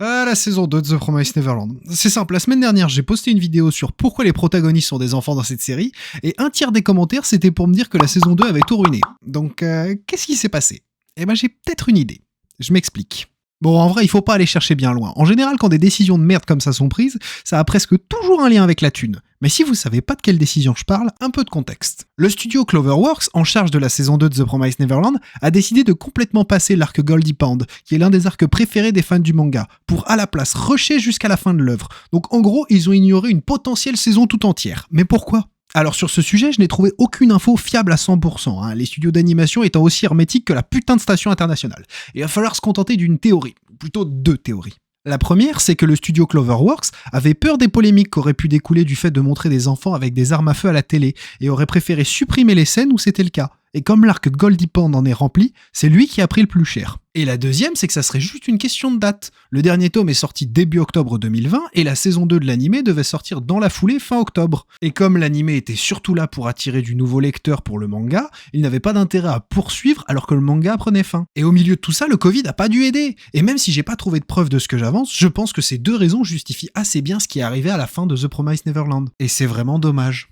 La saison 2 de The Promised Neverland. C'est simple, la semaine dernière, j'ai posté une vidéo sur pourquoi les protagonistes sont des enfants dans cette série, et un tiers des commentaires, c'était pour me dire que la saison 2 avait tout ruiné. Donc, qu'est-ce qui s'est passé? Eh ben, j'ai peut-être une idée. Je m'explique. Bon, en vrai, il faut pas aller chercher bien loin. En général, quand des décisions de merde comme ça sont prises, ça a presque toujours un lien avec la thune. Mais si vous savez pas de quelle décision je parle, un peu de contexte. Le studio Cloverworks, en charge de la saison 2 de The Promised Neverland, a décidé de complètement passer l'arc Goldie Pond, qui est l'un des arcs préférés des fans du manga, pour à la place rusher jusqu'à la fin de l'œuvre. Donc en gros, ils ont ignoré une potentielle saison tout entière. Mais pourquoi ? Alors sur ce sujet, je n'ai trouvé aucune info fiable à 100%, les studios d'animation étant aussi hermétiques que la putain de station internationale. Et il va falloir se contenter d'une théorie, ou plutôt deux théories. La première, c'est que le studio Cloverworks avait peur des polémiques qu'auraient pu découler du fait de montrer des enfants avec des armes à feu à la télé, et aurait préféré supprimer les scènes où c'était le cas. Et comme l'arc Goldie Pond en est rempli, c'est lui qui a pris le plus cher. Et la deuxième, c'est que ça serait juste une question de date. Le dernier tome est sorti début octobre 2020, et la saison 2 de l'animé devait sortir dans la foulée fin octobre. Et comme l'animé était surtout là pour attirer du nouveau lecteur pour le manga, il n'avait pas d'intérêt à poursuivre alors que le manga prenait fin. Et au milieu de tout ça, le Covid a pas dû aider. Et même si j'ai pas trouvé de preuve de ce que j'avance, je pense que ces deux raisons justifient assez bien ce qui est arrivé à la fin de The Promised Neverland. Et c'est vraiment dommage.